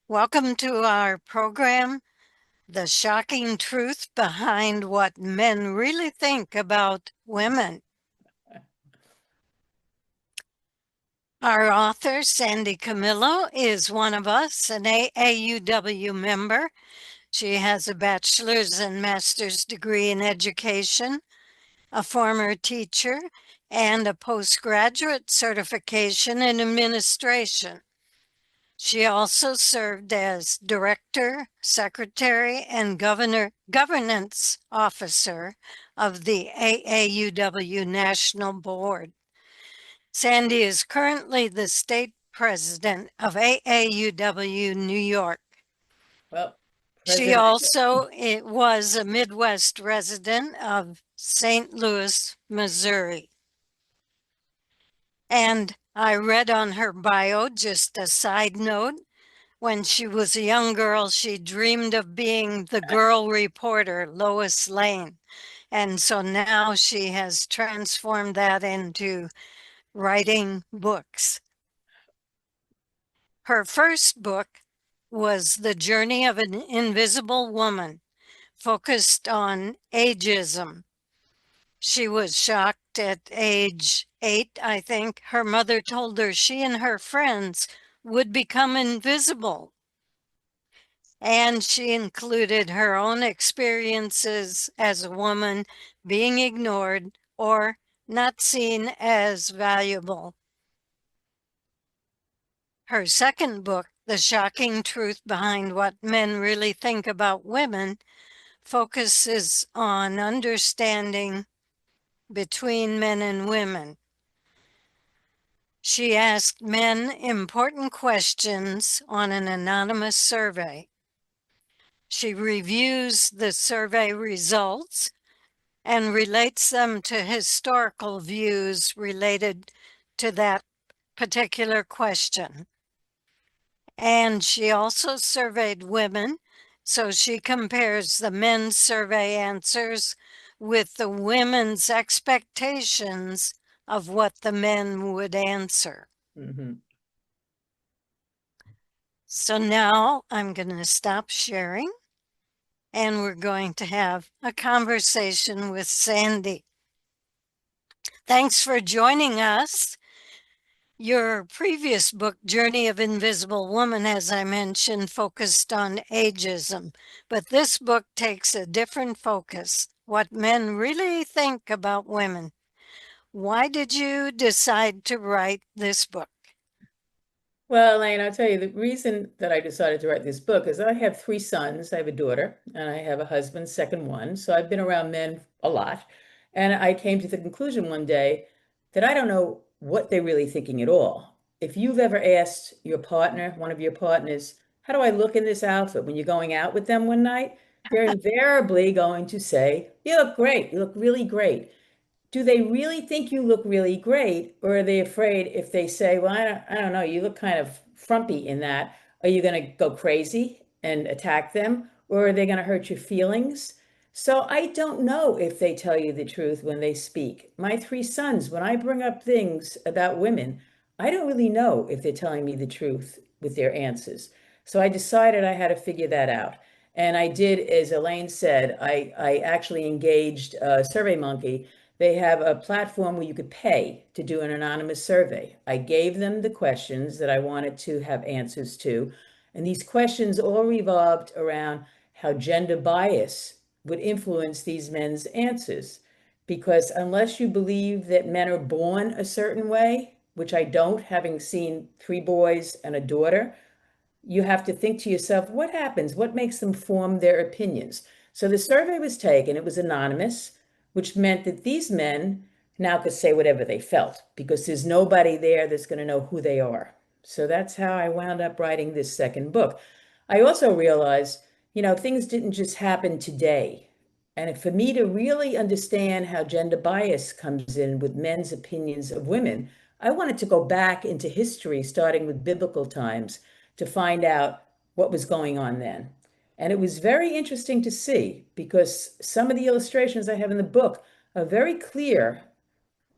Welcome to our program, The Shocking Truth Behind What Men Really Think About Women. Our author, Sandy Camillo, is one of us, an AAUW member. She has a bachelor's and master's degree in education, a former teacher, and a postgraduate certification in administration. She also served as director, secretary, and governance officer of the AAUW National Board. Sandy is currently the state president of AAUW New York. Well, She President, also was a Midwest resident of St. Louis, Missouri. And I read on her bio, just a side note, when she was a young girl, she dreamed of being the girl reporter, Lois Lane. And so now she has transformed that into writing books. Her first book was The Journey of an Invisible Woman, focused on ageism. She was shocked at age 8, I think. Her mother told her she and her friends would become invisible. And she included her own experiences as a woman being ignored or not seen as valuable. Her second book, The Shocking Truth Behind What Men Really Think About Women, focuses on understanding between men and women. She asked men important questions on an anonymous survey. She reviews the survey results and relates them to historical views related to that particular question. And she also surveyed women, so she compares the men's survey answers with the women's expectations of what the men would answer. So now I'm going to stop sharing and we're going to have a conversation with Sandy. Thanks for joining us. Your previous book, Journey of Invisible Woman, as I mentioned, focused on ageism, but this book takes a different focus, what men really think about women. Why did you decide to write this book? well, Elaine, I'll tell you the reason that I decided to write this book is I have three sons. I have a daughter and I have a husband, second one. So I've been around men a lot. And I came to the conclusion one day that I don't know what they're really thinking at all. If you've ever asked your partner, one of your partners, how do I look in this outfit when you're going out with them one night? They're invariably going to say, you look great. You look really great. Do they really think you look really great, or are they afraid if they say, well, I don't know, you look kind of frumpy in that, are you going to go crazy and attack them, or are they going to hurt your feelings? So I don't know if they tell you the truth when they speak. My three sons, when I bring up things about women, I don't really know if they're telling me the truth with their answers. So I decided I had to figure that out. And I did, as Elaine said, I actually engaged SurveyMonkey. They have a platform where you could pay to do an anonymous survey. I gave them the questions that I wanted to have answers to. And these questions all revolved around how gender bias would influence these men's answers. Because unless you believe that men are born a certain way, which I don't, having seen three boys and a daughter, you have to think to yourself, what happens? What makes them form their opinions? So the survey was taken, it was anonymous, which meant that these men now could say whatever they felt because there's nobody there that's going to know who they are. So that's how I wound up writing this second book. I also realized, things didn't just happen today. And for me to really understand how gender bias comes in with men's opinions of women, I wanted to go back into history, starting with biblical times, to find out what was going on then. And it was very interesting to see because some of the illustrations I have in the book are very clear.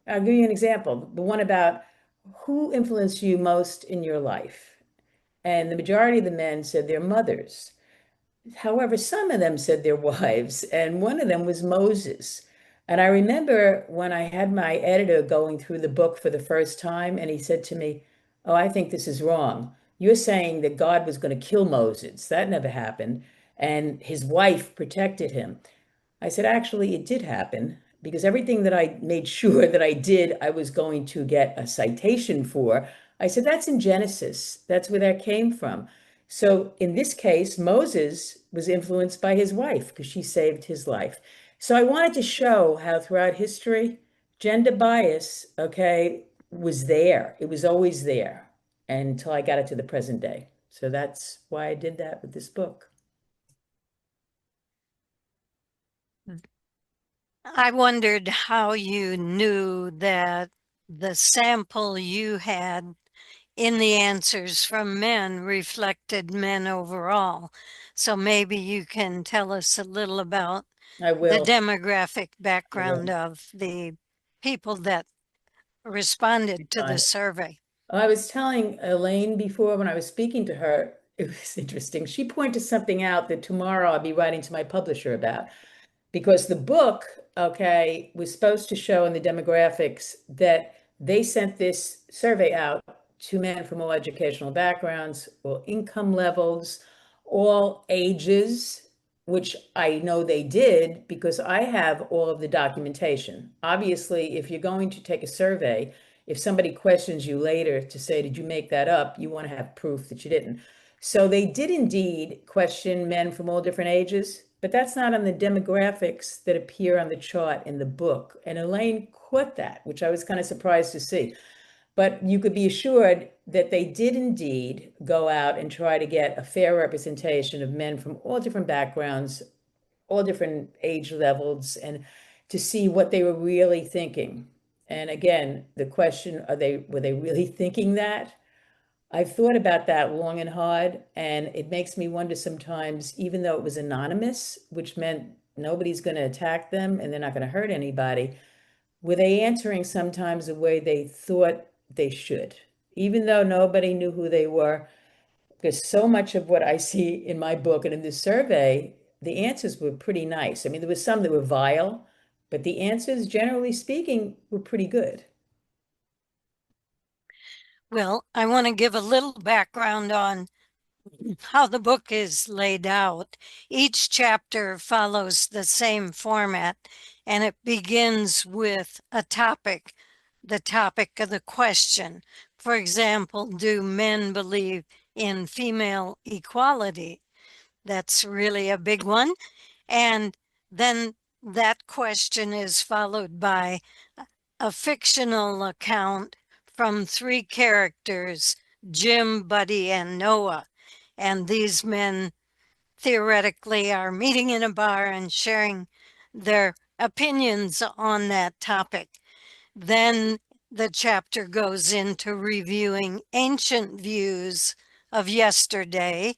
I'll give you an example. The one about who influenced you most in your life. and the majority of the men said their mothers. However, some of them said their wives, and one of them was Moses. And I remember when I had my editor going through the book for the first time, and he said to me, "Oh, I think this is wrong. You're saying that God was going to kill Moses. That never happened. And his wife protected him." I said, actually, it did happen because everything that I made sure that I did, I was going to get a citation for. I said, that's in Genesis. That's where that came from. So in this case, Moses was influenced by his wife because she saved his life. So I wanted to show how throughout history, gender bias, okay, was there. It was always there until I got it to the present day. So that's why I did that with this book. I wondered how you knew that the sample you had in the answers from men reflected men overall. So maybe you can tell us a little about I the will. demographic I background will. of the people that responded to the Fine. survey. I was telling Elaine before when I was speaking to her, it was interesting. She pointed something out that tomorrow I'll be writing to my publisher about because the book, okay, was supposed to show in the demographics that they sent this survey out to men from all educational backgrounds, all income levels, all ages, which I know they did because I have all of the documentation. Obviously, if you're going to take a survey, if somebody questions you later to say, did you make that up? You want to have proof that you didn't. So they did indeed question men from all different ages, but that's not on the demographics that appear on the chart in the book. And Elaine caught that, which I was kind of surprised to see. But you could be assured that they did indeed go out and try to get a fair representation of men from all different backgrounds, all different age levels, and to see what they were really thinking. And again, the question, were they really thinking that? I've thought about that long and hard, and it makes me wonder sometimes, even though it was anonymous, which meant nobody's going to attack them and they're not going to hurt anybody, were they answering sometimes the way they thought they should, even though nobody knew who they were? Because so much of what I see in my book and in this survey, the answers were pretty nice. I mean, there was some that were vile, but the answers, generally speaking, were pretty good. Well, I want to give a little background on how the book is laid out. Each chapter follows the same format and it begins with a topic, the topic of the question. For example, do men believe in female equality? That's really a big one. And then that question is followed by a fictional account from three characters, Jim, Buddy, and Noah. And these men theoretically are meeting in a bar and sharing their opinions on that topic. Then the chapter goes into reviewing ancient views of yesterday,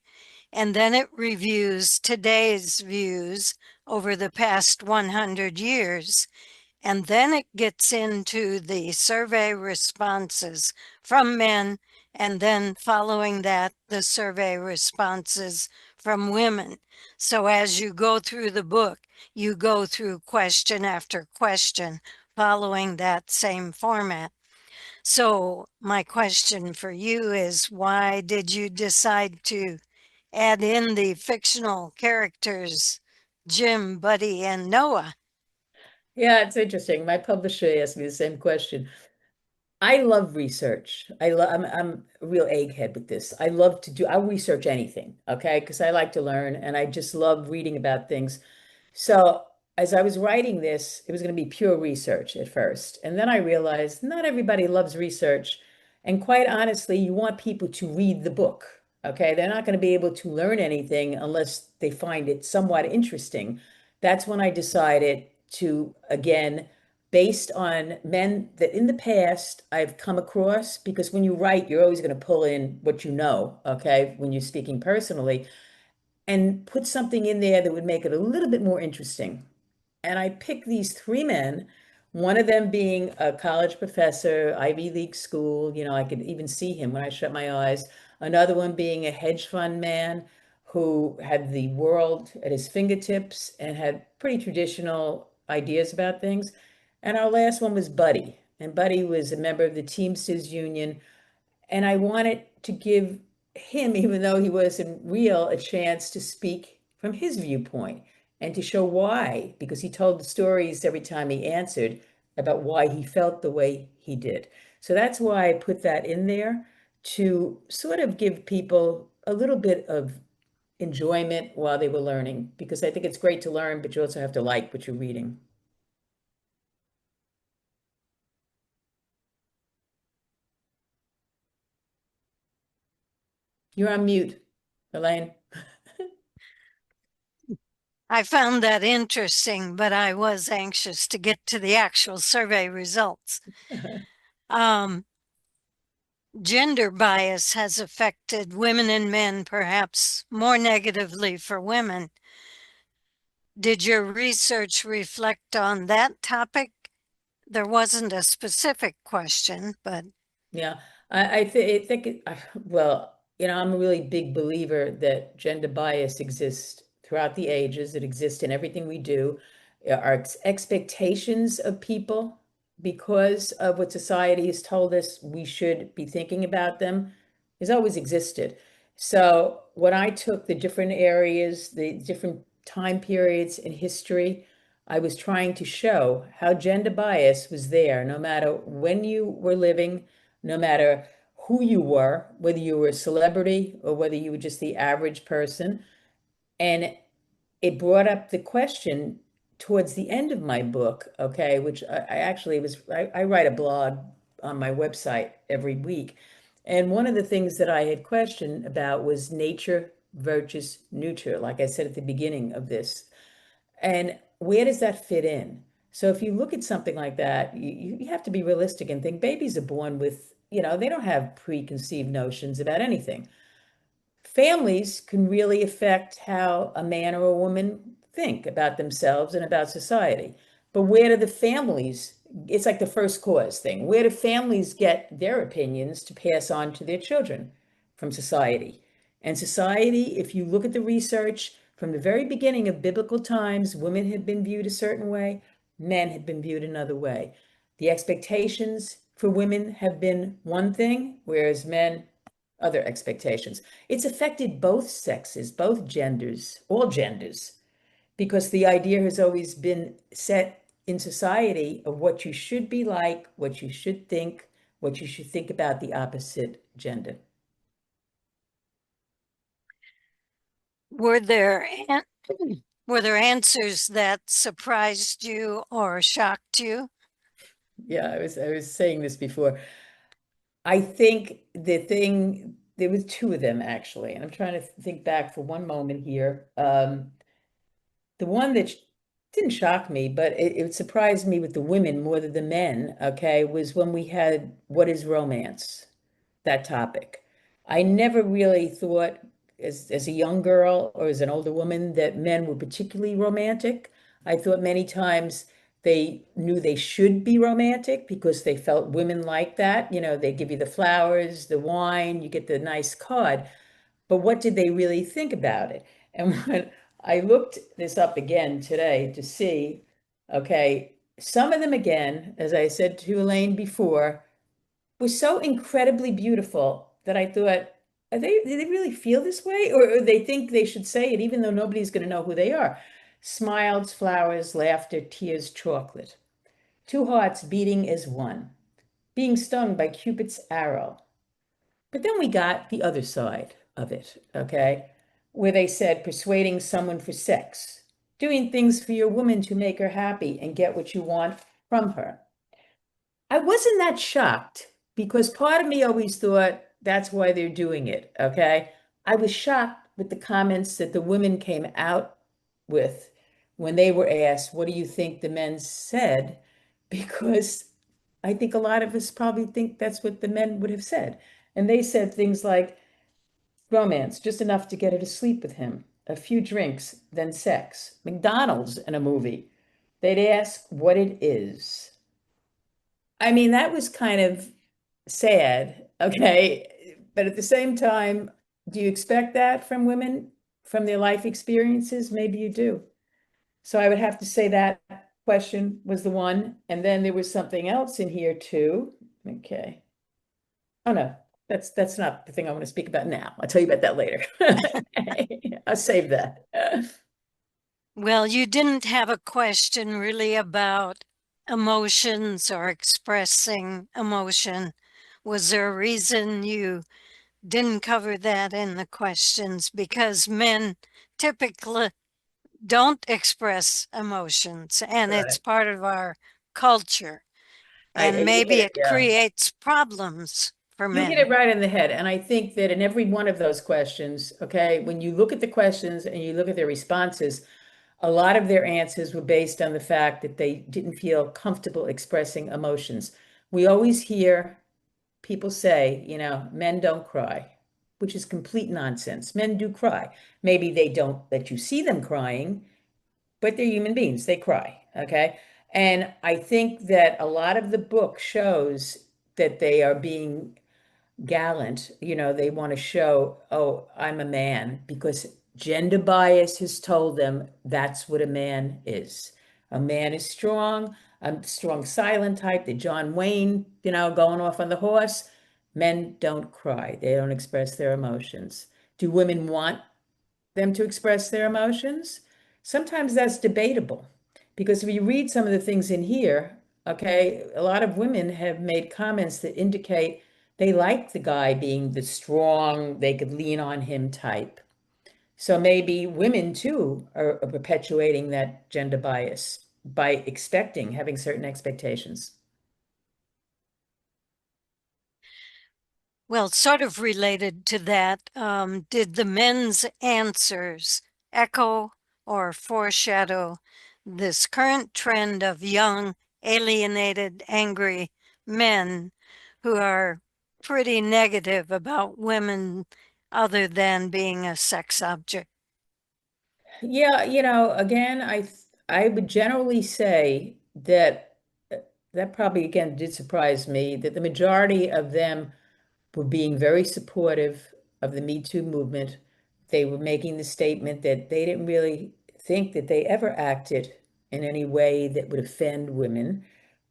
and then it reviews today's views over the past 100 years. And then it gets into the survey responses from men, and then following that, the survey responses from women. So as you go through the book, you go through question after question, following that same format. So my question for you is, why did you decide to add in the fictional characters, Jim, Buddy, and Noah? Yeah, it's interesting. My publisher asked me the same question. I love research. I'm a real egghead with this. I'll research anything, okay? Because I like to learn and I just love reading about things. So as I was writing this, it was going to be pure research at first. And then I realized not everybody loves research. And quite honestly, you want people to read the book, okay? They're not going to be able to learn anything unless they find it somewhat interesting. That's when I decided to, again, based on men that in the past I've come across, because when you write, you're always going to pull in what you know, okay, when you're speaking personally, and put something in there that would make it a little bit more interesting. And I picked these three men, one of them being a college professor, Ivy League school. You know, I could even see him when I shut my eyes. Another one being a hedge fund man who had the world at his fingertips and had pretty traditional ideas about things. And our last one was Buddy. And Buddy was a member of the Teamsters Union, and I wanted to give him, even though he wasn't real, a chance to speak from his viewpoint and to show why, because he told the stories every time he answered about why he felt the way he did. So that's why I put that in there to sort of give people a little bit of enjoyment while they were learning, because I think it's great to learn, but you also have to like what you're reading. You're on mute, Elaine. I found that interesting, but I was anxious to get to the actual survey results. Um, Gender bias has affected women and men perhaps more negatively for women. Did your research reflect on that topic? There wasn't a specific question, but Yeah, I think well, I'm a really big believer that gender bias exists throughout the ages. It exists in everything we do. Our expectations of people, because of what society has told us we should be thinking about them, has always existed. So when I took the different areas, the different time periods in history, I was trying to show how gender bias was there, no matter when you were living, no matter who you were, whether you were a celebrity or whether you were just the average person. And it brought up the question towards the end of my book, okay, which I actually I write a blog on my website every week. And one of the things that I had questioned about was nature versus nurture, like I said at the beginning of this. And where does that fit in? So if you look at something like that, you have to be realistic and think babies are born with, they don't have preconceived notions about anything. Families can really affect how a man or a woman think about themselves and about society. But where do the families, it's like the first cause thing, where do families get their opinions to pass on to their children? From society. And society, if you look at the research, from the very beginning of biblical times, women had been viewed a certain way, men had been viewed another way. The expectations for women have been one thing, whereas men, other expectations. It's affected both sexes, both genders, all genders, because the idea has always been set in society of what you should be like, what you should think, what you should think about the opposite gender. were there an- were there answers that surprised you or shocked you? Yeah, I was saying this before. I think there was two of them actually, and I'm trying to think back for one moment here. The one that didn't shock me, but it surprised me with the women more than the men, okay, was when we had what is romance, that topic. I never really thought as a young girl or as an older woman that men were particularly romantic. I thought many times they knew they should be romantic because they felt women like that. They give you the flowers, the wine, you get the nice card. But what did they really think about it? And when I looked this up again today to see, okay, some of them again, as I said to Elaine before, were so incredibly beautiful that I thought, do they really feel this way? Or they think they should say it even though nobody's going to know who they are. Smiles, flowers, laughter, tears, chocolate. Two hearts beating as one. Being stung by Cupid's arrow. But then we got the other side of it, okay? Where they said persuading someone for sex, doing things for your woman to make her happy and get what you want from her. I wasn't that shocked because part of me always thought that's why they're doing it, okay? I was shocked with the comments that the women came out with when they were asked, what do you think the men said? Because I think a lot of us probably think that's what the men would have said. And they said things like romance, just enough to get her to sleep with him, a few drinks, then sex, McDonald's in a movie. They'd ask what it is. I mean, that was kind of sad, okay? But at the same time, do you expect that from women, from their life experiences? Maybe you do. So I would have to say that question was the one. And then there was something else in here too. Okay. Oh no, that's not the thing I want to speak about now. I'll tell you about that later. I'll save that. Well, you didn't have a question really about emotions or expressing emotion. Was there a reason you didn't cover that in the questions? Because men typically don't express emotions, and it's Right. part of our culture. And You hit maybe it, it yeah. creates problems for You hit men. it right in the head. And I think that in every one of those questions, okay, when you look at the questions and you look at their responses, a lot of their answers were based on the fact that they didn't feel comfortable expressing emotions. We always hear people say, men don't cry, which is complete nonsense. Men do cry. Maybe they don't let you see them crying, but they're human beings. They cry. Okay. And I think that a lot of the book shows that they are being gallant. They want to show, oh, I'm a man, because gender bias has told them that's what a man is. A man is strong, a strong silent type, the John Wayne, going off on the horse. Men don't cry. They don't express their emotions. Do women want them to express their emotions? Sometimes that's debatable, because if you read some of the things in here, okay, a lot of women have made comments that indicate they like the guy being the strong, they could lean on him type. So maybe women too are perpetuating that gender bias by having certain expectations. Well, sort of related to that, did the men's answers echo or foreshadow this current trend of young, alienated, angry men who are pretty negative about women other than being a sex object? Yeah, again, I would generally say that that probably again did surprise me that the majority of them were being very supportive of the Me Too movement. They were making the statement that they didn't really think that they ever acted in any way that would offend women,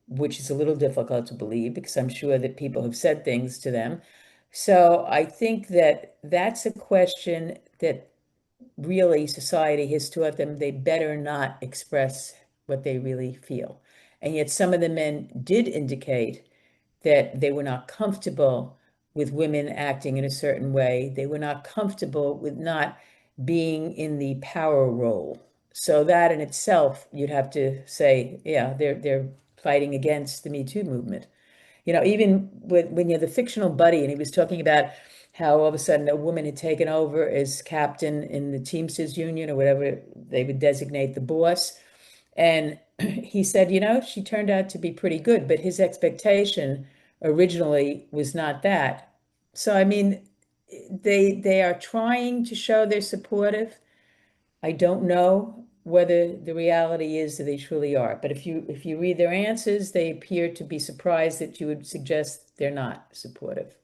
which is a little difficult to believe because I'm sure that people have said things to them. So I think that that's a question that really society has taught them they better not express what they really feel. And yet some of the men did indicate that they were not comfortable with women acting in a certain way. They were not comfortable with not being in the power role. So that in itself, you'd have to say, yeah, they're fighting against the Me Too movement. Even when you're the fictional buddy, and he was talking about how all of a sudden a woman had taken over as captain in the Teamsters Union or whatever they would designate the boss. And he said, she turned out to be pretty good, but his expectation originally was not that. So, I mean, they are trying to show they're supportive. I don't know whether the reality is that they truly are, but if you read their answers, they appear to be surprised that you would suggest they're not supportive.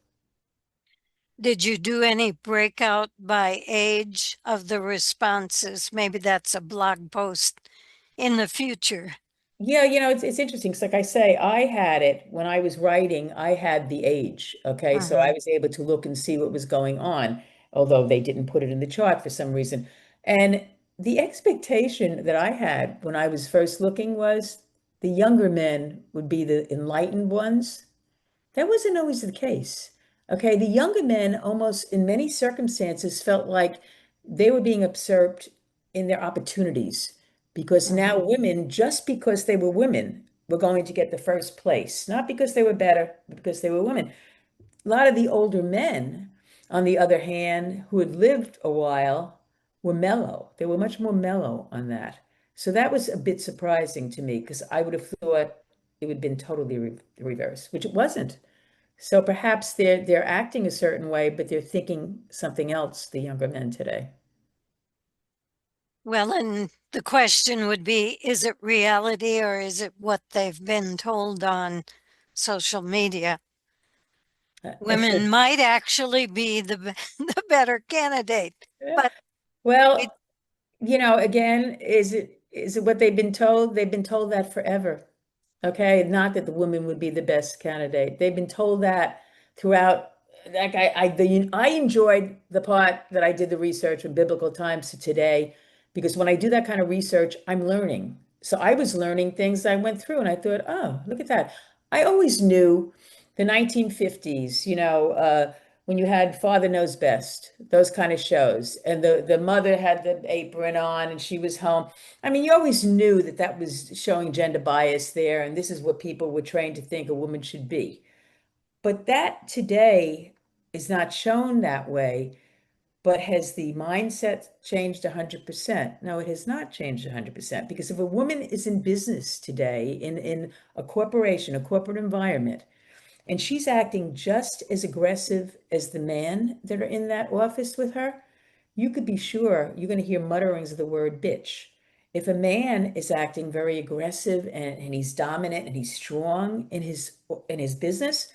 Did you do any breakout by age of the responses? Maybe that's a blog post in the future. Yeah, it's interesting. 'Cause like I say, I had it when I was writing, I had the age. Okay. So I Mhm. was able to look and see what was going on, although they didn't put it in the chart for some reason. And the expectation that I had when I was first looking was the younger men would be the enlightened ones. That wasn't always the case. Okay, the younger men almost in many circumstances felt like they were being usurped in their opportunities because now Mhm. women, just because they were women, were going to get the first place, not because they were better, but because they were women. A lot of the older men, on the other hand, who had lived a while, were mellow. They were much more mellow on that. So that was a bit surprising to me because I would have thought it would have been totally reverse, which it wasn't. So perhaps they're acting a certain way, but they're thinking something else, the younger men today. Well, and the question would be, is it reality or is it what they've been told on social media? Women might actually be the better candidate, but it, Well, again, is it what they've been told? They've been told that forever. Okay, not that the woman would be the best candidate. They've been told that throughout. Like I enjoyed the part that I did the research from biblical times to today, because when I do that kind of research, I'm learning. So I was learning things I went through, and I thought, oh, look at that. I always knew the 1950s, when you had Father Knows Best, those kind of shows, and the mother had the apron on and she was home. I mean, you always knew that that was showing gender bias there, and this is what people were trained to think a woman should be. But that today is not shown that way. But has the mindset changed 100%? No, it has not changed 100%, because if a woman is in business today, in a corporation, a corporate environment, and she's acting just as aggressive as the men that are in that office with her, you could be sure you're going to hear mutterings of the word bitch. If a man is acting very aggressive, and he's dominant and he's strong in his business,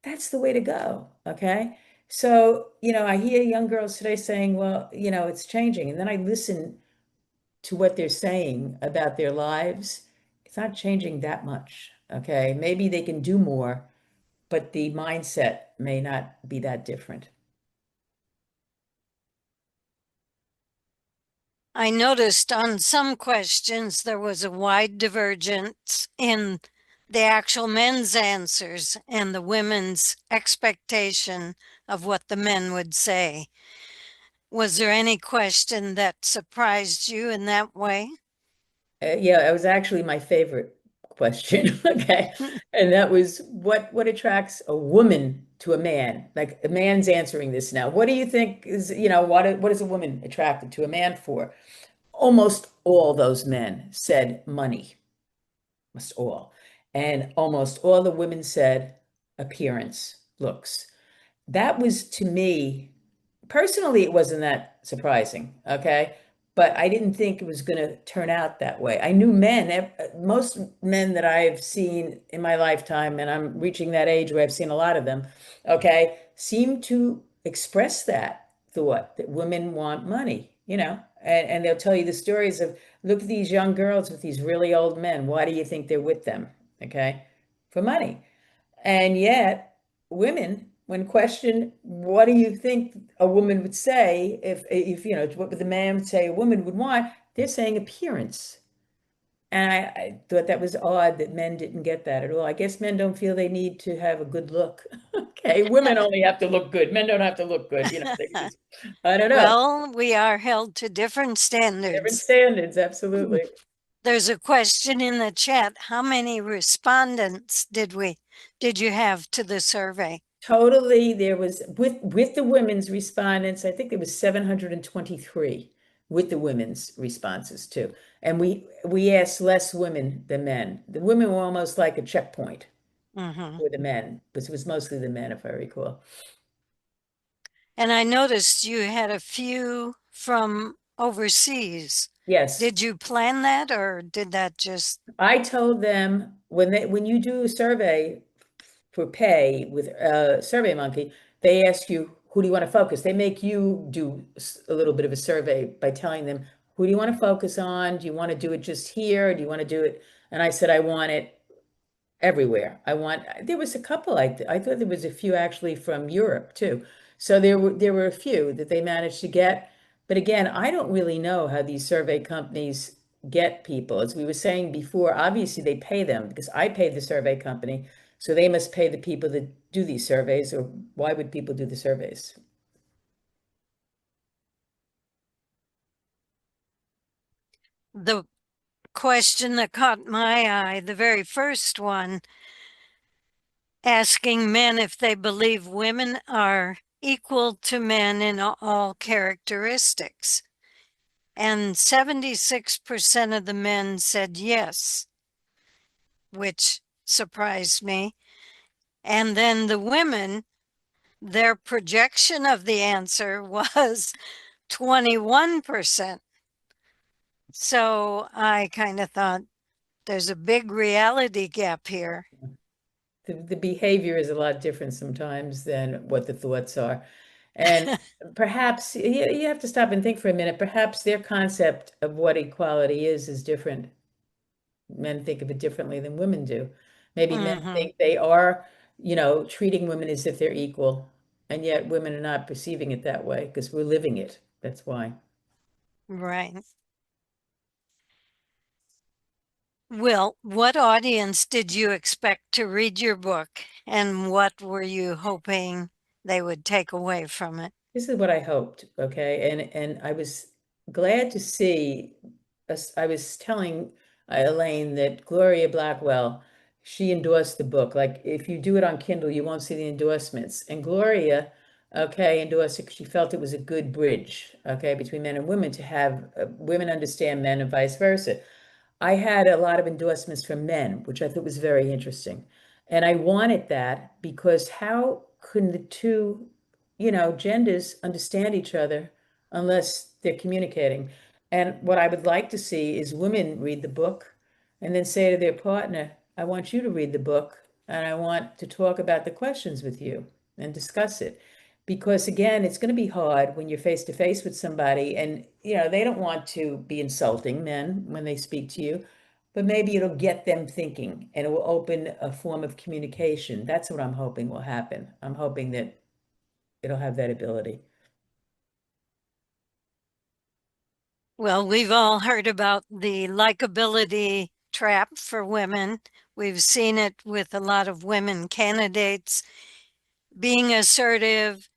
that's the way to go. Okay. So, I hear young girls today saying, well, it's changing. And then I listen to what they're saying about their lives. It's not changing that much. Okay. Maybe they can do more, but the mindset may not be that different. I noticed on some questions there was a wide divergence in the actual men's answers and the women's expectation of what the men would say. Was there any question that surprised you in that way? Yeah, it was actually my favorite question. Okay. And that was what attracts a woman to a man? Like, a man's answering this now. What do you think is, what is a woman attracted to a man for? Almost all those men said money, almost all. And almost all the women said appearance, looks. That was, to me, personally, it wasn't that surprising, okay? But I didn't think it was going to turn out that way. I knew most men that I've seen in my lifetime, and I'm reaching that age where I've seen a lot of them, okay, seem to express that thought that women want money, and they'll tell you the stories of, look at these young girls with these really old men. Why do you think they're with them? Okay, for money. And yet, women, when questioned, what do you think a woman would say, if what would the man say a woman would want? They're saying appearance. And I thought that was odd that men didn't get that at all. I guess men don't feel they need to have a good look. Okay, women only have to look good. Men don't have to look good. They can just, I don't know. Well, we are held to different Different standards. standards, absolutely. There's a question in the chat. How many respondents did you have to the survey? Totally, there was, with the women's respondents, I think there was 723 with the women's responses too. And we asked less women than men. The women were almost like a checkpoint Mhm. for the men, because it was mostly the men, if I recall. And I noticed you had a few from overseas. Yes, Did you plan that or did that just? I told them, when you do a survey for pay with SurveyMonkey, they ask you, who do you want to focus? They make you do a little bit of a survey by telling them, who do you want to focus on? Do you want to do it just here? Do you want to do it? And I said, I want it everywhere. There was a couple, I thought there was a few actually from Europe too. So there were a few that they managed to get. But again, I don't really know how these survey companies get people. As we were saying before, obviously they pay them, because I paid the survey company. So they must pay the people that do these surveys, or why would people do the surveys? The question that caught my eye, the very first one, asking men if they believe women are equal to men in all characteristics. And 76% of the men said yes, which surprised me. And then the women, their projection of the answer was 21%. So I kind of thought there's a big reality gap here. the behavior is a lot different sometimes than what the thoughts are. And perhaps you have to stop and think for a minute. Perhaps their concept of what equality is different. Men think of it differently than women do. Maybe men Hmm. think they are, treating women as if they're equal, and yet women are not perceiving it that way because we're living it. That's why. Right. Well, what audience did you expect to read your book, and what were you hoping they would take away from it? This is what I hoped, okay? And I was glad to see I was telling Elaine that Gloria Blackwell, she endorsed the book. Like if you do it on Kindle, you won't see the endorsements. And Gloria, okay, endorsed it 'cause she felt it was a good bridge, okay, between men and women to have women understand men and vice versa. I had a lot of endorsements from men, which I thought was very interesting. And I wanted that because how can the two, genders understand each other unless they're communicating? And what I would like to see is women read the book and then say to their partner, I want you to read the book and I want to talk about the questions with you and discuss it. Because again, it's going to be hard when you're face to face with somebody and, they don't want to be insulting men when they speak to you, but maybe it'll get them thinking and it will open a form of communication. That's what I'm hoping will happen. I'm hoping that it'll have that ability. Well, we've all heard about the likability trap for women. We've seen it with a lot of women candidates being assertive.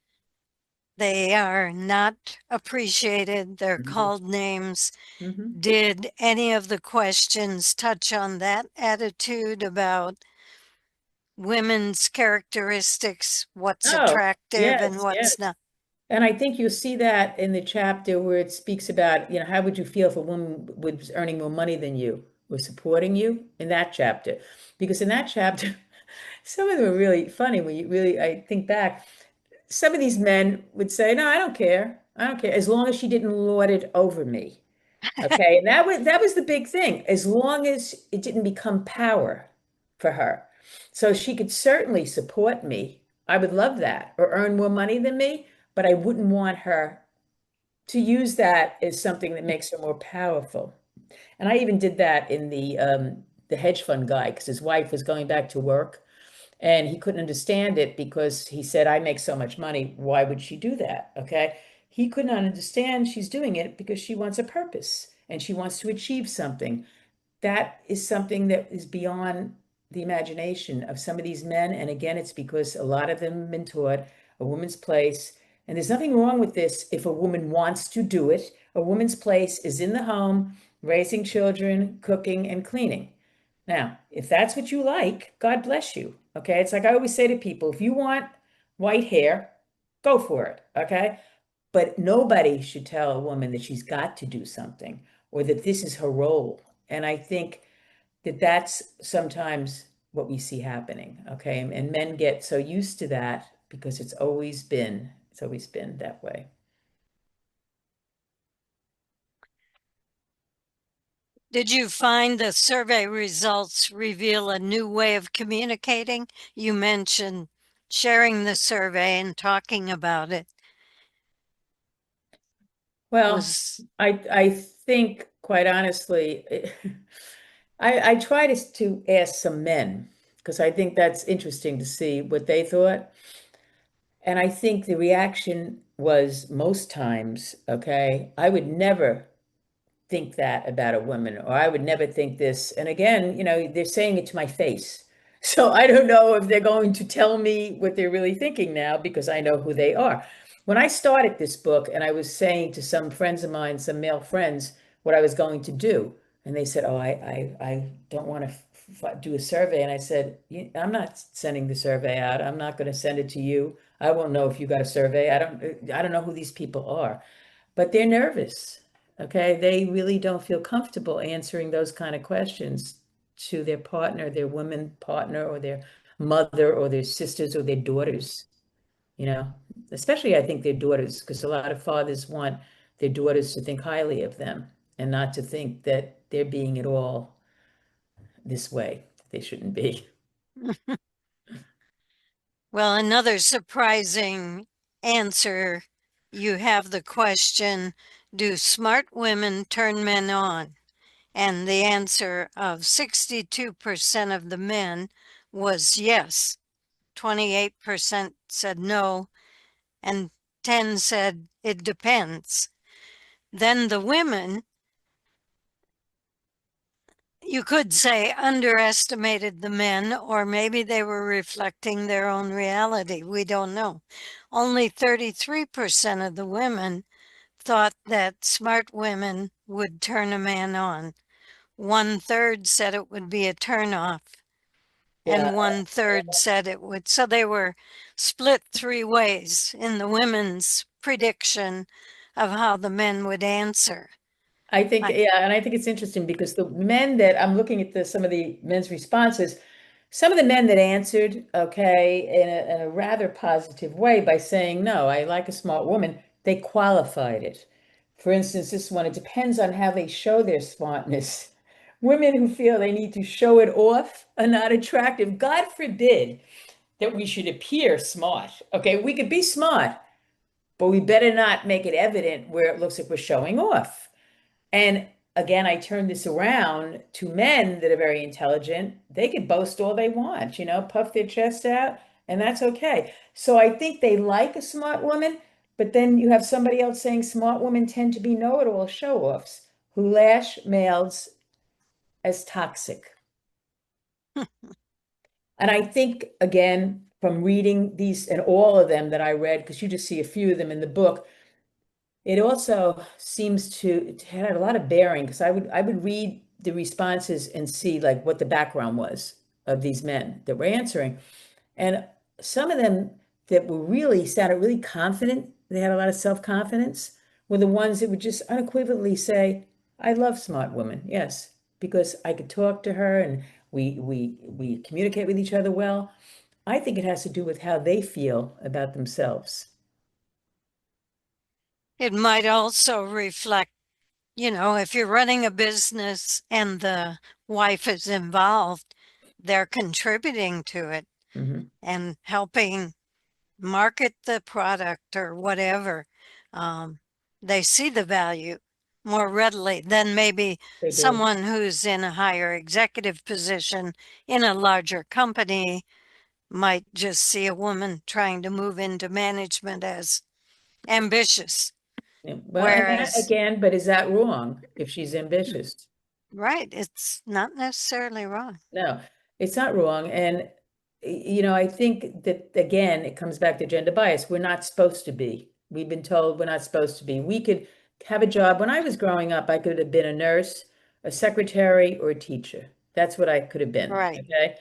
They are not appreciated. They're Mhm. called names. Mhm. Did any of the questions touch on that attitude about women's characteristics, what's Oh, attractive and yes, yes. what's not? And I think you'll see that in the chapter where it speaks about, how would you feel if a woman was earning more money than you, was supporting you in that chapter? Because in that chapter, some of them are really funny when you really, I think back. Some of these men would say, "No, I don't care. I don't care as long as she didn't lord it over me." Okay, and that was the big thing. As long as it didn't become power for her, so she could certainly support me. I would love that, or earn more money than me, but I wouldn't want her to use that as something that makes her more powerful. And I even did that in the hedge fund guy because his wife was going back to work and he couldn't understand it because he said, I make so much money. Why would she do that? Okay. He could not understand she's doing it because she wants a purpose and she wants to achieve something. That is something that is beyond the imagination of some of these men. And again, it's because a lot of them have been taught a woman's place. And there's nothing wrong with this if a woman wants to do it. A woman's place is in the home, raising children, cooking, and cleaning. Now, if that's what you like, God bless you. Okay. It's like I always say to people, if you want white hair, go for it. Okay. But nobody should tell a woman that she's got to do something or that this is her role. And I think that that's sometimes what we see happening. Okay. And men get so used to that because it's always been that way. Did you find the survey results reveal a new way of communicating? You mentioned sharing the survey and talking about it. Well, Was I think quite honestly, I try to ask some men because I think that's interesting to see what they thought. And I think the reaction was most times, okay, I would never think that about a woman, or I would never think this. And again, they're saying it to my face. So I don't know if they're going to tell me what they're really thinking now because I know who they are. When I started this book and I was saying to some friends of mine, some male friends, what I was going to do, and they said, "Oh, I don't want to do a survey." And I said, "I'm not sending the survey out. I'm not going to send it to you. I won't know if you got a survey. I don't know who these people are." But they're nervous. Okay. They really don't feel comfortable answering those kind of questions to their partner, their woman partner, or their mother, or their sisters, or their daughters, you know, especially I think their daughters, because a lot of fathers want their daughters to think highly of them and not to think that they're being at all this way. They shouldn't be. Well, another surprising answer, you have the question, do smart women turn men on? And the answer of 62% of the men was yes. 28% said no, and 10 said it depends. Then the women, you could say, underestimated the men, or maybe they were reflecting their own reality. We don't know. Only 33% of the women thought that smart women would turn a man on. 1/3 said it would be a turnoff, Yeah, and 1/3 said it would. So they were split three ways in the women's prediction of how the men would answer. I think, I, yeah, and I think it's interesting because the men that I'm looking at some of the men's responses, some of the men that answered, okay, in a rather positive way by saying, no, I like a smart woman, they qualified it. For instance, this one, it depends on how they show their smartness. Women who feel they need to show it off are not attractive. God forbid that we should appear smart. Okay, we could be smart, but we better not make it evident where it looks like we're showing off. And again, I turn this around to men that are very intelligent. They could boast all they want, puff their chest out, and that's okay. So I think they like a smart woman, but then you have somebody else saying smart women tend to be know-it-all show-offs who lash males as toxic. And I think, again, from reading these and all of them that I read, because you just see a few of them in the book, it also seems to have a lot of bearing because I would read the responses and see like what the background was of these men that were answering. And some of them that were really sounded really confident, they had a lot of self-confidence, were the ones that would just unequivocally say, I love smart women, yes, because I could talk to her and we communicate with each other well. I think it has to do with how they feel about themselves. it might also reflect, if you're running a business and the wife is involved, they're contributing to it Mhm. and helping market the product or whatever. Um, they see the value more readily than maybe They do. someone who's in a higher executive position in a larger company might just see a woman trying to move into management as ambitious. Yeah, well, and that Whereas, again, but is that wrong if she's ambitious? right, it's not necessarily wrong. No, it's not wrong. And, I think that again, it comes back to gender bias. We're not supposed to be. We've been told we're not supposed to be. We could have a job. When I was growing up, I could have been a nurse, a secretary, or a teacher. That's what I could have been. Right. Okay.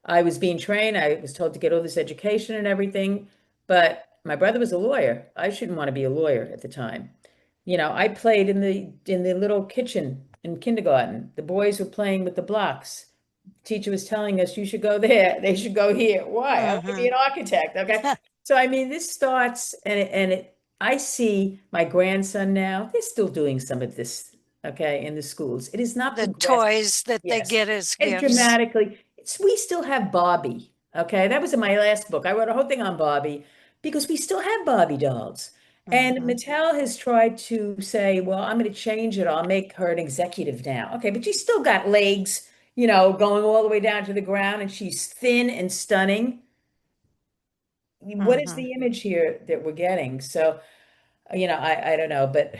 I was being trained. I was told to get all this education and everything. But my brother was a lawyer. I shouldn't want to be a lawyer at the time. I played in the little kitchen in kindergarten. The boys were playing with the blocks. Teacher was telling us you should go there, they should go here. Why? I want to be Hmm. an architect. Okay. So I mean, this starts and I see my grandson now, they're still doing some of this, okay, in the schools. It is not The progressed. toys that they Yes. get as And gifts. dramatically, we still have Barbie. Okay. That was in my last book. I wrote a whole thing on Barbie because we still have Barbie dolls. And Hmm. Mattel has tried to say, well, I'm going to change it. I'll make her an executive now. Okay, but she's still got legs, going all the way down to the ground, and she's thin and stunning. What is Hmm. the image here that we're getting? So, I don't know, but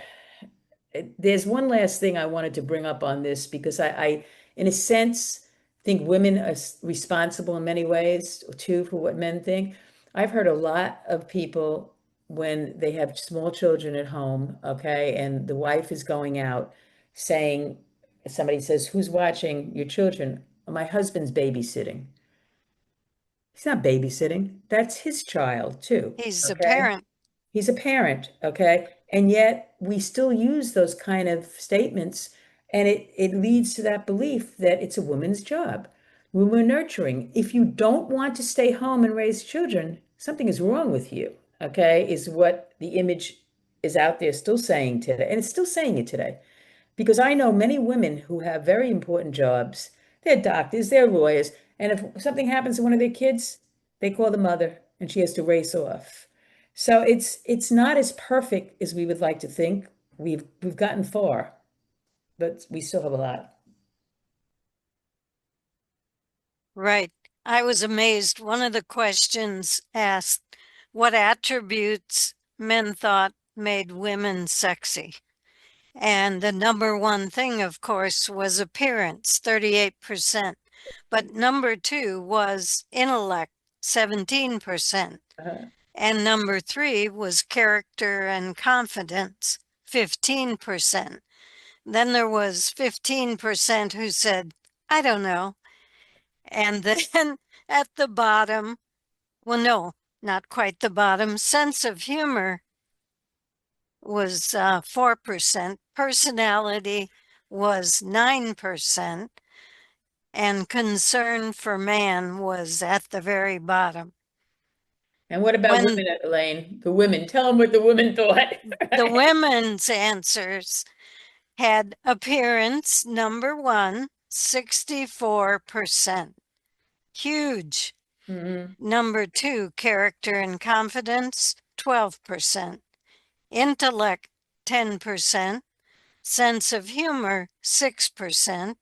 there's one last thing I wanted to bring up on this because in a sense, think women are responsible in many ways too for what men think. I've heard a lot of people when they have small children at home, okay, and the wife is going out saying, somebody says, who's watching your children? My husband's babysitting. He's not babysitting. That's his child too, He's a okay? parent. He's a parent, okay? And yet we still use those kind of statements, and it leads to that belief that it's a woman's job. When we're nurturing, if you don't want to stay home and raise children, something is wrong with you, okay? Is what the image is out there still saying today, and it's still saying it today. Because I know many women who have very important jobs. They're doctors, they're lawyers, and if something happens to one of their kids, they call the mother and she has to race off. So it's not as perfect as we would like to think. We've gotten far, but we still have a lot. Right. I was amazed. One of the questions asked what attributes men thought made women sexy. And the number one thing, of course, was appearance, 38%. But number two was intellect, 17%. Uh, And number three was character and confidence, 15%. Then there was 15% who said, I don't know. And then at the bottom, well, no, not quite the bottom, sense of humor was 4%, personality was 9%, and concern for man was at the very bottom. and what about When women, Elaine? The women, tell them what the women thought. the women's answers had appearance, number one, 64%. Huge. Mhm. Number two, character and confidence, 12%. Intellect, 10%. Sense of humor, 6%.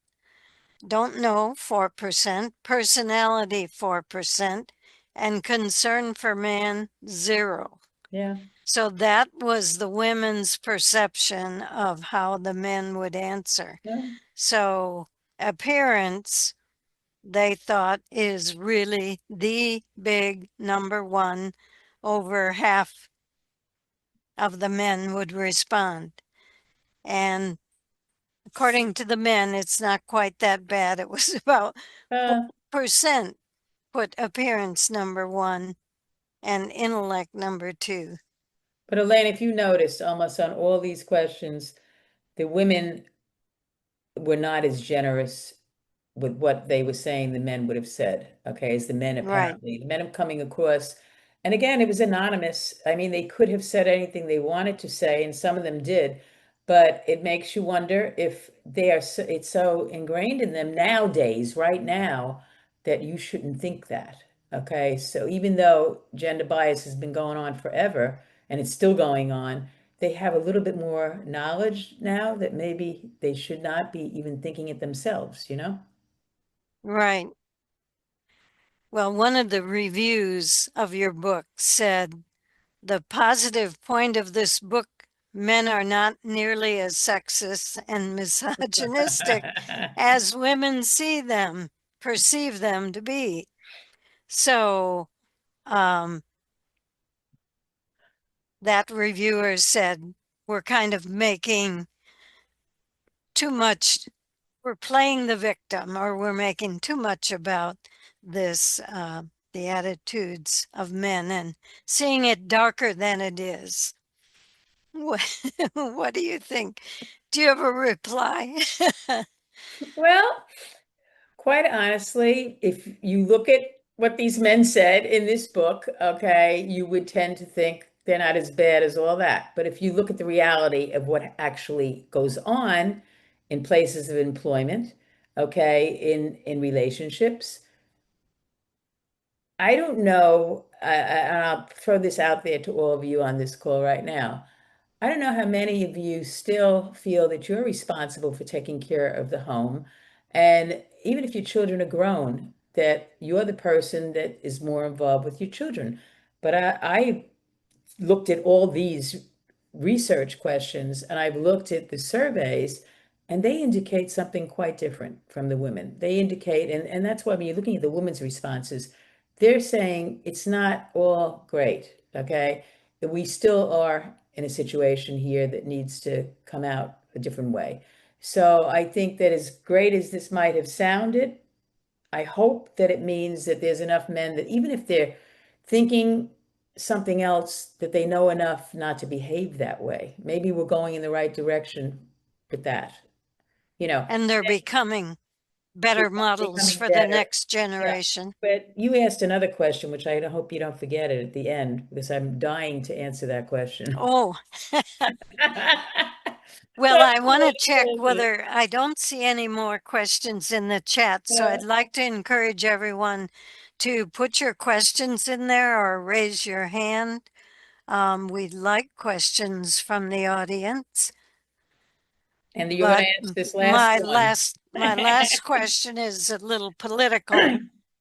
Don't know, 4%. Personality, 4%. And concern for man, 0. Yeah, So that was the women's perception of how the men would answer. yeah, So appearance, they thought, is really the big number one. Over half of the men would respond. And according to the men, it's not quite that bad. It was about uh, 4% put appearance number one and intellect number two. but Elaine, if you noticed, almost on all these questions, the women were not as generous with what they were saying the men would have said, okay, as the men Right, apparently. The men are coming across, and again, it was anonymous. I mean, they could have said anything they wanted to say, and some of them did, but it makes you wonder if they are so, it's so ingrained in them nowadays, right now, that you shouldn't think that. Okay, so even though gender bias has been going on forever and it's still going on, they have a little bit more knowledge now that maybe they should not be even thinking it themselves, you know? right. Well, one of the reviews of your book said the positive point of this book, men are not nearly as sexist and misogynistic as women see them, perceive them to be. So um, that reviewer said we're kind of making too much, we're playing the victim, or we're making too much about this, the attitudes of men and seeing it darker than it is. What, what do you think? Do you have a reply? Well, quite honestly, if you look at what these men said in this book, okay, you would tend to think they're not as bad as all that. But if you look at the reality of what actually goes on in places of employment, okay, in relationships, I don't know, and I'll throw this out there to all of you on this call right now. I don't know how many of you still feel that you're responsible for taking care of the home. And even if your children are grown, that you're the person that is more involved with your children. But I looked at all these research questions and I've looked at the surveys, and they indicate something quite different from the women. They indicate, and that's why when you're looking at the women's responses, they're saying it's not all great, okay? That we still are in a situation here that needs to come out a different way. So I think that as great as this might have sounded, I hope that it means that there's enough men that even if they're thinking something else, that they know enough not to behave that way. Maybe we're going in the right direction with that. You know, And they're becoming better models becoming for the better. next Yeah. generation. But you asked another question, which I hope you don't forget it at the end, because I'm dying to answer that question. Oh, well, What I want to check is it? whether I don't see any more questions in the chat. So Yeah. I'd like to encourage everyone to put your questions in there or raise your hand. We'd like questions from the audience. And you're going But to answer this last one. my last question is a little political.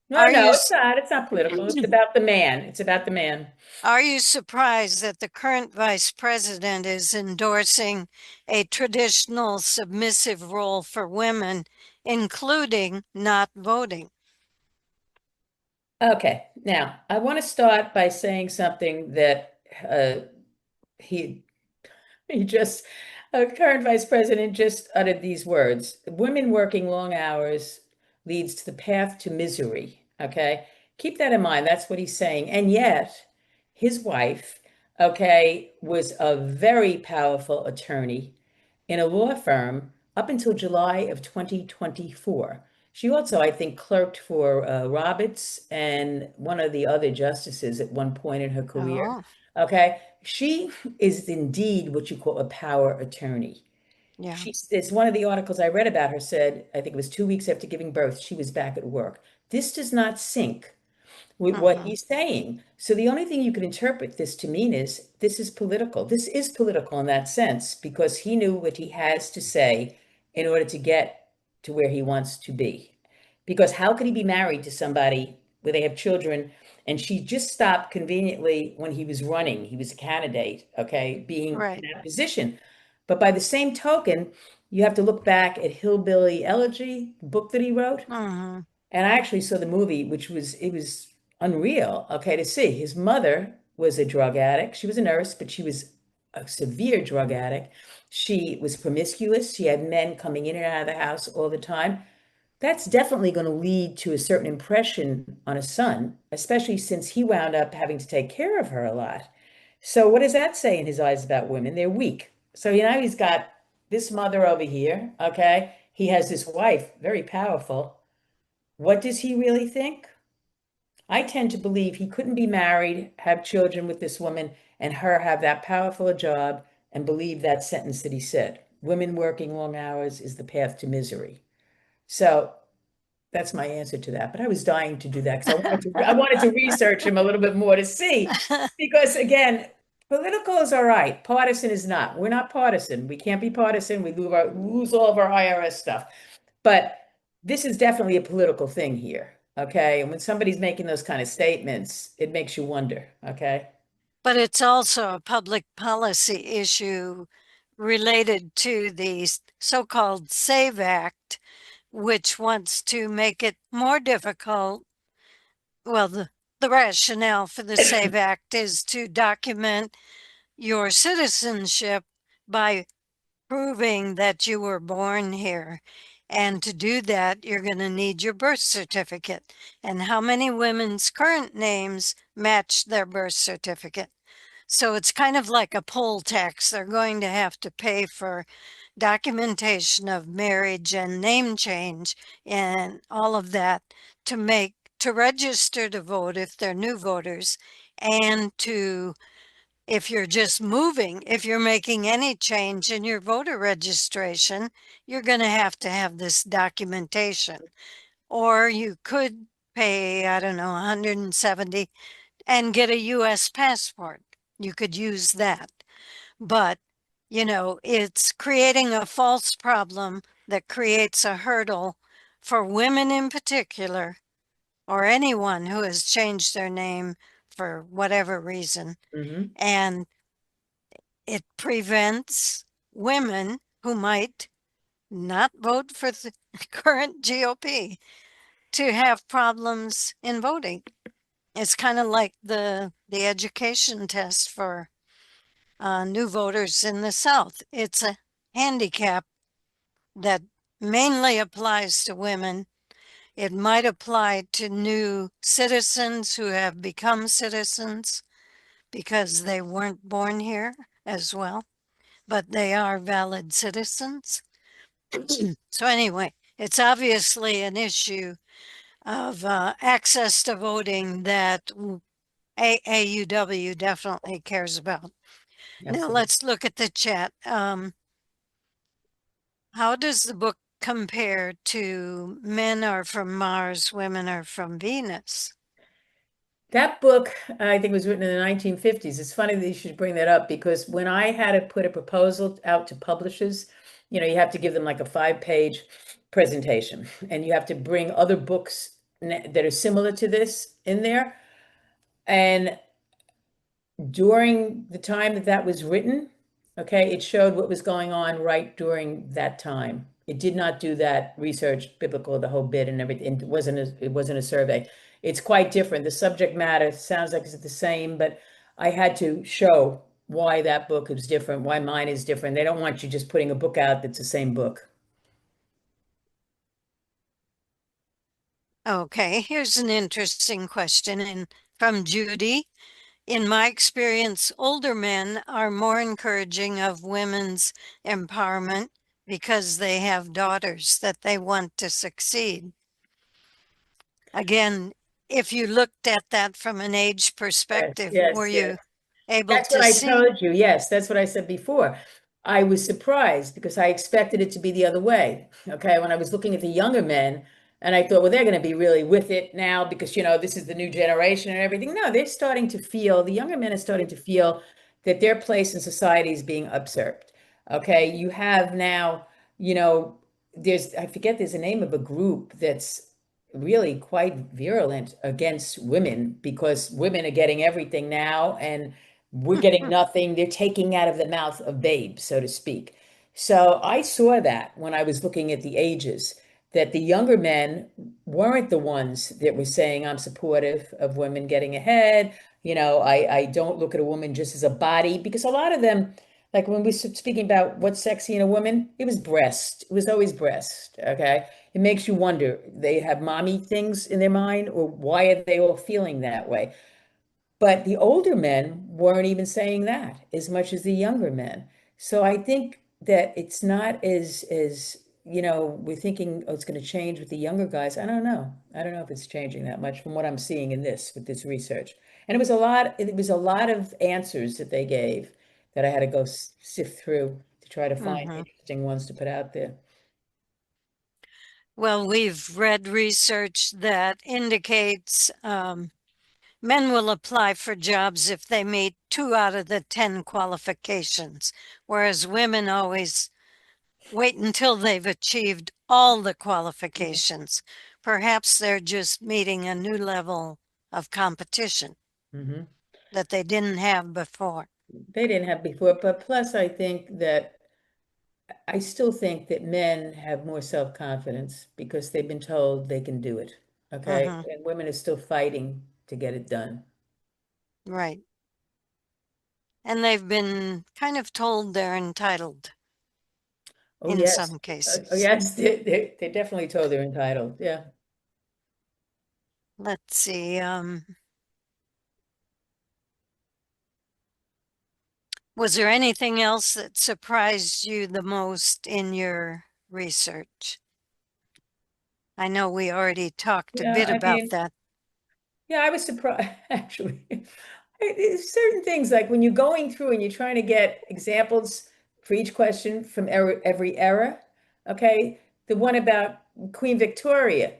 No, Are no, you it's not. It's not political. It's about the man. It's about the man. are you surprised that the current vice president is endorsing a traditional submissive role for women, including not voting? Okay, now I want to start by saying something that he he just, current vice president just uttered these words. Women working long hours leads to the path to misery. Okay. Keep that in mind. That's what he's saying. And yet, his wife, okay, was a very powerful attorney in a law firm up until July of 2024. She also, I think, clerked for Roberts and one of the other justices at one point in her career. Oh, Okay. She is indeed what you call a power attorney. yeah. It's one of the articles I read about her said, I think it was 2 weeks after giving birth, she was back at work. This does not sync with what Hmm. he's saying. So the only thing you can interpret this to mean is this is political. This is political in that sense because he knew what he has to say in order to get to where he wants to be. Because how could he be married to somebody where they have children and she just stopped conveniently when he was running? He was a candidate, okay, being in Right. that position. But by the same token, you have to look back at Hillbilly Elegy, the book that he wrote. Hmm. And I actually saw the movie, which was it was unreal, okay, to see. His mother was a drug addict. She was a nurse, but she was a severe drug addict. She was promiscuous. She had men coming in and out of the house all the time. That's definitely going to lead to a certain impression on a son, especially since he wound up having to take care of her a lot. So what does that say in his eyes about women? They're weak. So he's got this mother over here, okay? He has this wife, very powerful. What does he really think? I tend to believe he couldn't be married, have children with this woman, and her have that powerful a job and believe that sentence that he said. Women working long hours is the path to misery. So that's my answer to that. But I was dying to do that because I wanted to research him a little bit more to see. Because again, political is all right. Partisan is not. We're not partisan. We can't be partisan. We lose all of our IRS stuff. But this is definitely a political thing here. Okay. And when somebody's making those kind of statements, it makes you wonder. Okay. But it's also a public policy issue related to the so-called SAVE Act, which wants to make it more difficult. Well, the rationale for the SAVE Act is to document your citizenship by proving that you were born here. And to do that, you're going to need your birth certificate. And how many women's current names match their birth certificate? So it's kind of like a poll tax. They're going to have to pay for documentation of marriage and name change and all of that to register to vote if they're new voters, and to, if you're just moving, if you're making any change in your voter registration, you're going to have this documentation. Or you could pay, I don't know, 170 and get a US passport. You could use that. But, it's creating a false problem that creates a hurdle for women in particular, or anyone who has changed their name for whatever reason. Mm-hmm. And it prevents women who might not vote for the current GOP to have problems in voting. It's kind of like the education test for new voters in the South. It's a handicap that mainly applies to women. It might apply to new citizens who have become citizens because they weren't born here as well, but they are valid citizens. So anyway, it's obviously an issue of access to voting that AAUW definitely cares about. Now Absolutely. let's look at the chat. How does the book compare to Men Are from Mars, Women Are from Venus? That book, I think, was written in the 1950s. It's funny that you should bring that up because when I had to put a proposal out to publishers, you have to give them like a 5-page presentation, and you have to bring other books that are similar to this in there. And during the time that that was written, okay, it showed what was going on right during that time. It did not do that research, biblical, the whole bit and everything. It wasn't a survey. It's quite different. The subject matter sounds like it's the same, but I had to show why that book is different, why mine is different. They don't want you just putting a book out that's the same book. Okay, here's an interesting question from Judy. In my experience, older men are more encouraging of women's empowerment because they have daughters that they want to succeed. Again, if you looked at that from an age Yes, perspective, were yes, yes. you able That's what to I see? told you. Yes, that's what I said before. I was surprised because I expected it to be the other way. Okay, when I was looking at the younger men, and I thought, well, they're going to be really with it now because, this is the new generation and everything. No, they're starting to feel, the younger men are starting to feel that their place in society is being usurped. Okay, you have now, you know, I forget there's a name of a group that's really quite virulent against women because women are getting everything now and we're getting nothing. They're taking out of the mouth of babes, so to speak. So I saw that when I was looking at the ages, that the younger men weren't the ones that were saying, I'm supportive of women getting ahead. I don't look at a woman just as a body because a lot of them, like when we were speaking about what's sexy in a woman, it was breast. It was always breast. Okay. It makes you wonder, they have mommy things in their mind, or why are they all feeling that way? But the older men weren't even saying that as much as the younger men. So I think that it's not we're thinking, oh, it's going to change with the younger guys. I don't know. I don't know if it's changing that much from what I'm seeing in this with this research. And it was a lot of answers that they gave that I had to go sift through to try to find Mhm. interesting ones to put out there. Well, we've read research that indicates men will apply for jobs if they meet 2 out of the 10 qualifications, whereas women always wait until they've achieved all the qualifications. Perhaps they're just meeting a new level of competition Hmm. that they didn't have before. They didn't have before, but plus I still think that men have more self-confidence because they've been told they can do it. Okay. Hmm. And women are still fighting to get it done. Right. And they've been kind of told they're entitled Oh, in yes. some Oh, cases. yes. They're definitely told they're entitled. Yeah. Let's see. Was there anything else that surprised you the most in your research? I know we already talked a Yeah. bit I about mean, that. yeah, I was surprised actually. Certain things like when you're going through and you're trying to get examples for each question from every era, okay? The one about Queen Victoria,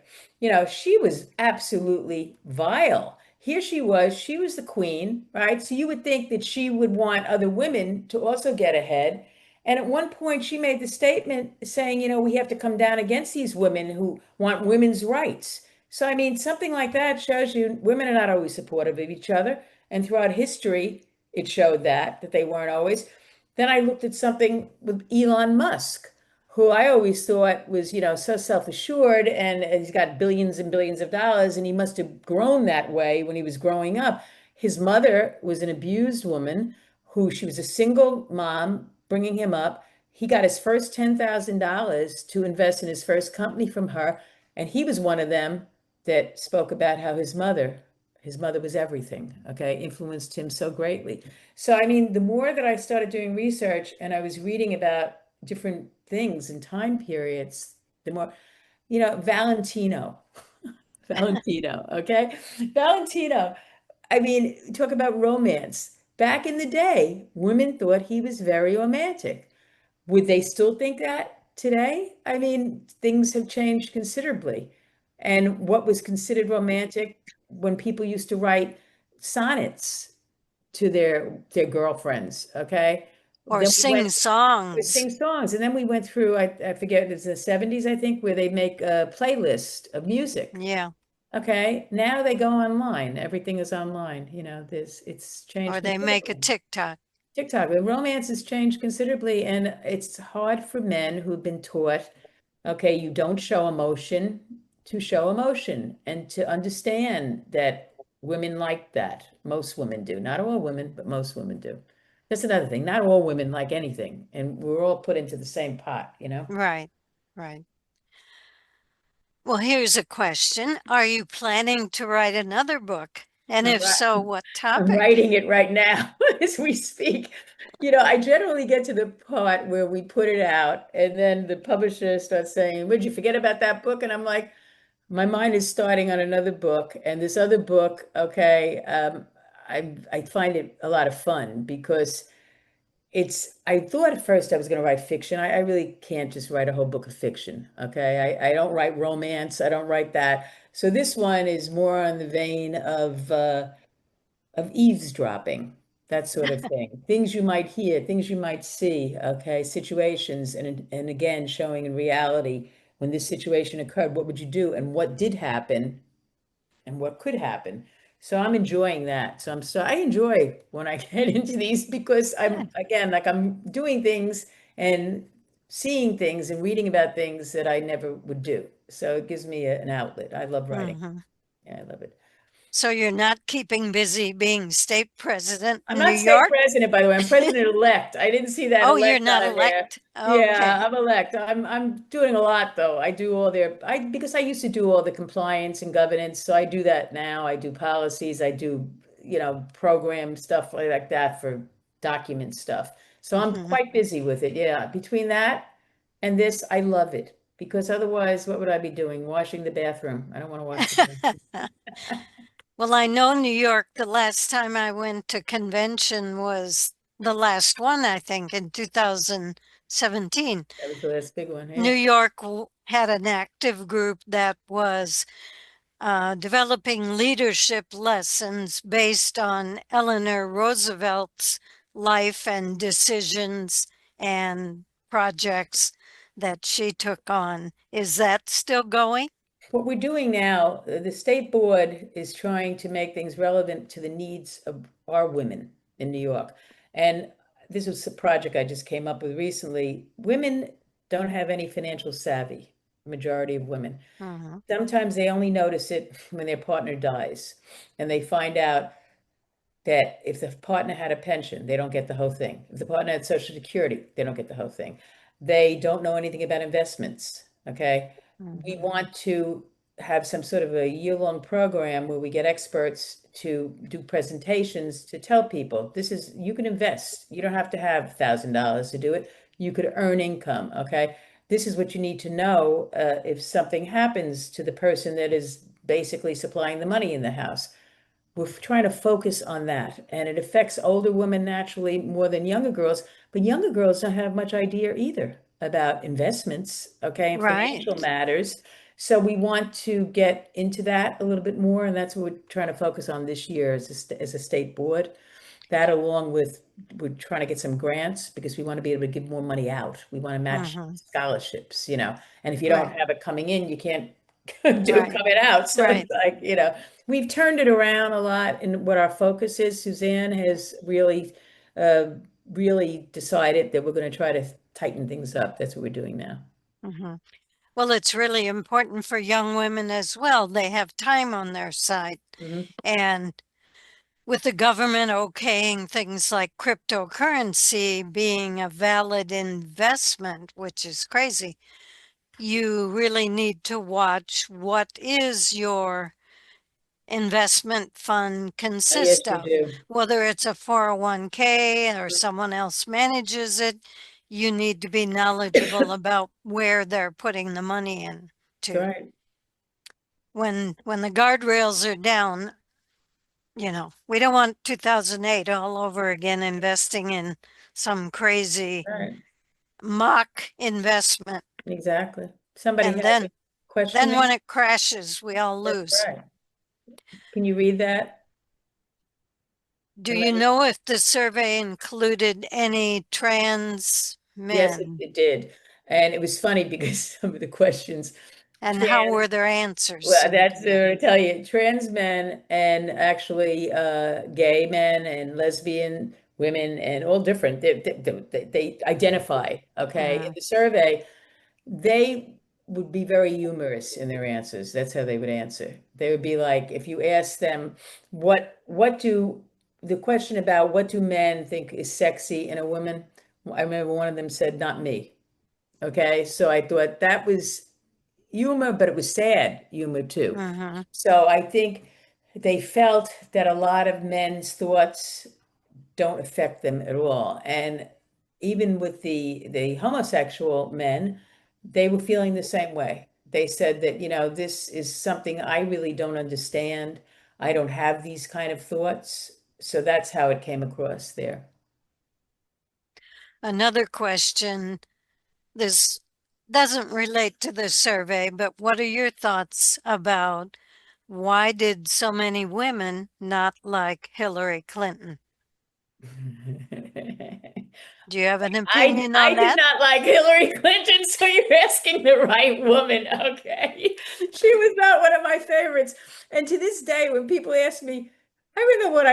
she was absolutely vile. Here she was the queen, right? So you would think that she would want other women to also get ahead. And at one point, she made the statement saying, we have to come down against these women who want women's rights. So, I mean, something like that shows you women are not always supportive of each other. And throughout history, it showed that they weren't always. Then I looked at something with Elon Musk, who I always thought was, so self-assured and he's got billions and billions of dollars, and he must have grown that way when he was growing up. His mother was an abused woman who she was a single mom bringing him up. He got his first $10,000 to invest in his first company from her, and he was one of them that spoke about how his mother was everything, okay, influenced him so greatly. So, I mean, the more that I started doing research and I was reading about different things and time periods, the more, Valentino, Valentino, okay? Valentino, I mean, talk about romance. Back in the day, women thought he was very romantic. Would they still think that today? I mean, things have changed considerably. And what was considered romantic? when people used to write sonnets to their girlfriends, okay? Or Then we sing went to songs. sing songs, and then we went through, I forget, it's the 70s, I think, where they make a playlist of music. Yeah. Okay, now they go online. Everything is online. It's changed Or they make a considerably. TikTok. TikTok, the romance has changed considerably, and it's hard for men who've been taught, okay, you don't show emotion to show emotion and to understand that women like that. Most women do. Not all women, but most women do. That's another thing. Not all women like anything, and we're all put into the same pot, you know? Right. Right. Well, here's a question. Are you planning to write another book? And I'm if so, what I'm topic? writing it right now as we speak. I generally get to the part where we put it out, and then the publisher starts saying, "Would you forget about that book?" And I'm like, my mind is starting on another book, and this other book, okay, I find it a lot of fun because I thought at first I was going to write fiction. I really can't just write a whole book of fiction, okay? I don't write romance. I don't write that. So this one is more on the vein of eavesdropping, that sort of thing. Things you might hear, things you might see, okay, situations, and again, showing in reality when this situation occurred, what would you do, and what did happen, and what could happen. So I'm enjoying that. I enjoy when I get into these because I'm Good. again like I'm doing things and seeing things and reading about things that I never would do. So it gives me an outlet. I love writing. Hmm. Yeah, I love it. So you're not keeping busy being state president I'm in New not state York? president, by the way. I'm president-elect. I didn't see that Oh, you're elect not on there. elect? Yeah, Okay. I'm elect. I'm doing a lot though. I do all their I because I used to do all the compliance and governance, so I do that now. I do policies, I do, program stuff like that for document stuff. So I'm Hmm. quite busy with it. Yeah, between that and this, I love it because otherwise, what would I be doing? Washing the bathroom. I don't want to wash the bathroom. Well, I know New York, the last time I went to convention was the last one, I think, in 2017. That was the last big one. New Yeah. York had an active group that was developing leadership lessons based on Eleanor Roosevelt's life and decisions and projects that she took on. Is that still going? What we're doing now, the state board is trying to make things relevant to the needs of our women in New York. And this was a project I just came up with recently. Women don't have any financial savvy, majority of women. Hmm. Sometimes they only notice it when their partner dies and they find out that if the partner had a pension, they don't get the whole thing. If the partner had Social Security, they don't get the whole thing. They don't know anything about investments. Okay. We Hmm. want to have some sort of a year-long program where we get experts to do presentations to tell people you can invest. You don't have to have $1,000 to do it. You could earn income. Okay. This is what you need to know if something happens to the person that is basically supplying the money in the house. We're trying to focus on that, and it affects older women naturally more than younger girls, but younger girls don't have much idea either about investments, okay, and financial Right. matters. So we want to get into that a little bit more, and that's what we're trying to focus on this year as a state board. That along with we're trying to get some grants because we want to be able to give more money out. We want to match Hmm. scholarships, and if you don't Right. have it coming in, you can't do it Right. coming out. So it's Right. like, we've turned it around a lot in what our focus is. Suzanne has uh, really decided that we're going to try to tighten things up. That's what we're doing now. Hmm. Well, it's really important for young women as well. They have time on their side. Hmm. And with the government okaying things like cryptocurrency being a valid investment, which is crazy, you really need to watch what is your investment fund Oh, yes, consist we of. do. Whether it's a 401k or someone else manages it, you need to be knowledgeable about where they're putting the money That's into. right. When the guardrails are down, we don't want 2008 all over again investing in some crazy Right. mock investment. Exactly. Somebody And has a then question then there? when it crashes, we all That's lose. right. Can you read that, Do you Elaine? know if the survey included any trans Yes, men? it did. And it was funny because some of the questions, And how trans, were their answers, well, Cynthia? that's what I tell you, trans men and actually gay men and lesbian women and all different, they identify, okay? In Mm. the survey, they would be very humorous in their answers. That's how they would answer. They would be like, if you ask them, what do the question about what do men think is sexy in a woman? I remember one of them said, not me. Okay, so I thought that was humor, but it was sad humor too. Hmm. So I think they felt that a lot of men's thoughts don't affect them at all. And even with the homosexual men, they were feeling the same way. They said that, this is something I really don't understand. I don't have these kind of thoughts. So that's how it came across there. Another question, this doesn't relate to the survey, but what are your thoughts about why did so many women not like Hillary Clinton? Do you have an I opinion I on did that? not like Hillary Clinton, so you're asking the right woman. Okay. She was not one of my favorites. And to this day, when people ask me, I remember when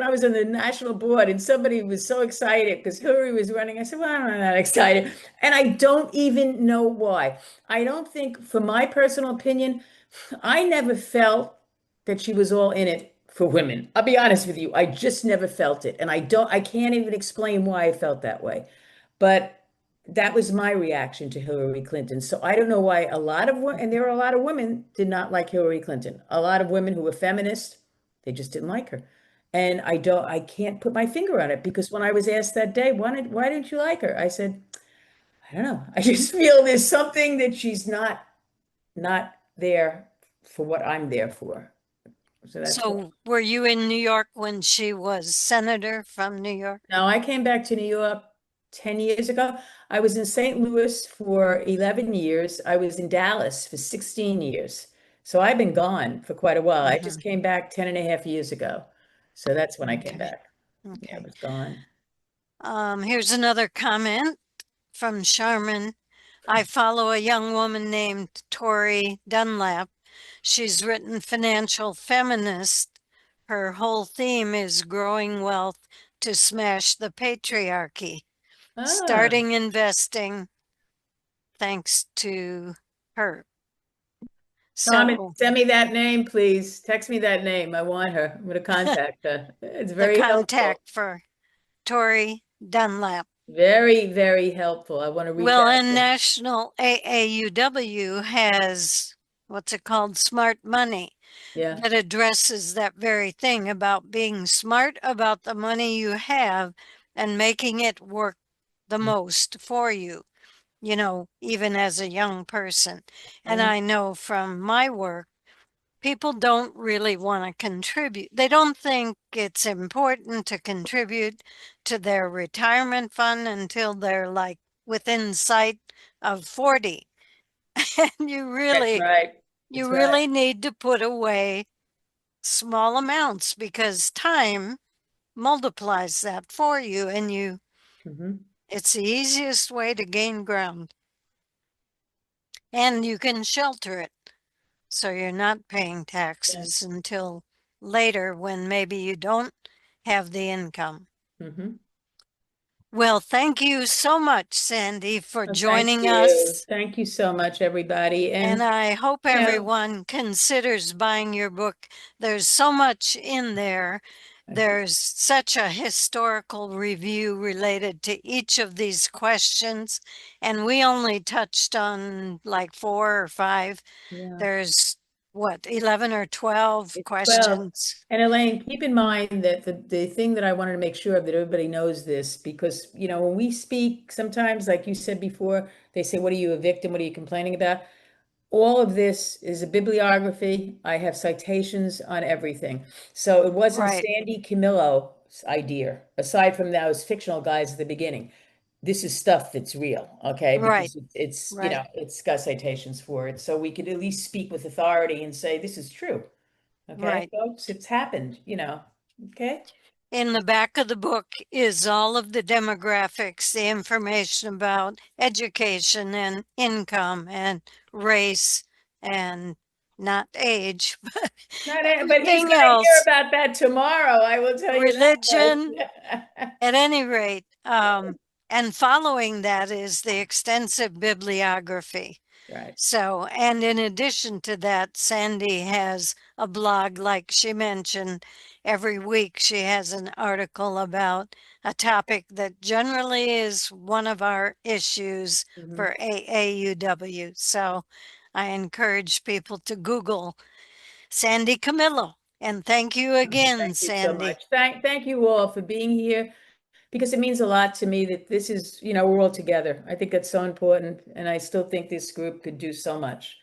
I was on the national board and somebody was so excited because Hillary was running. I said, well, I'm not that excited. And I don't even know why. I don't think, for my personal opinion, I never felt that she was all in it for women. I'll be honest with you. I just never felt it. And I can't even explain why I felt that way. But that was my reaction to Hillary Clinton. So I don't know why a lot of women, and there are a lot of women, did not like Hillary Clinton. A lot of women who were feminists, they just didn't like her. And I can't put my finger on it because when I was asked that day, why didn't you like her? I said, I don't know. I just feel there's something that she's not there for what I'm there for. So that's why. So were you in New York when she was senator from New York? Now, I came back to New York 10 years ago. I was in St. Louis for 11 years. I was in Dallas for 16 years. So I've been gone for quite a while. I just Hmm. came back 10 and a half years ago. So that's when I came Okay. back. Yeah, I Okay. was gone. Here's another comment from Charmin. I follow a young woman named Tori Dunlap. She's written Financial Feminist. Her whole theme is growing wealth to smash the patriarchy, Ah, starting investing thanks to her. Carmen, So send me that name, please. Text me that name. I want her. I'm going to contact her. It's the very helpful. contact for Tori Dunlap. Very, very helpful. I want to reach Well, out and to her. National AAUW has what's it called? Smart money Yeah. that addresses that very thing about being smart about the money you have and making it work the most for you, even as a young person. And Yeah. I know from my work, people don't really want to contribute. They don't think it's important to contribute to their retirement fund until they're like within sight of 40. And you That's really, right. you That's right. really need to put away small amounts because time multiplies that for you and Hmm. it's the easiest way to gain ground and you can shelter it so you're not paying Yeah. taxes until later when maybe you don't have the income. Hmm. Well, thank you so much, Sandy, for Well, thank joining you. us. Thank you so much, everybody. And And, I hope you know, everyone considers buying your book. There's so much in there. There's such a historical review related to each of these questions. And we only touched on like 4 or 5. yeah, There's what, 11 or 12 it's 12. questions? And Elaine, keep in mind that the thing that I wanted to make sure of that everybody knows this, because, when we speak, sometimes, like you said before, they say, what are you, a victim? What are you complaining about? All of this is a bibliography. I have citations on everything. So it wasn't Right, Sandy Camillo's idea, aside from those fictional guys at the beginning. This is stuff that's real, okay? right, Because it's, right. it's got citations for it. So we could at least speak with authority and say, this is true. Okay, right. folks, it's happened, okay? In the back of the book is all of the demographics, the information about education and income and race and not age, but But he's everything gonna hear else, about that tomorrow, I will tell you that religion, much. at any rate. And following that is the extensive bibliography. Right. So, and in addition to that, Sandy has a blog, like she mentioned. Every week she has an article about a topic that generally is one of our issues Mhm. for AAUW. So I encourage people to Google Sandy Camillo. And thank you again, Thank you so Sandy. much. Thank you all for being here because it means a lot to me that this is, we're all together. I think that's so important, and I still think this group could do so much.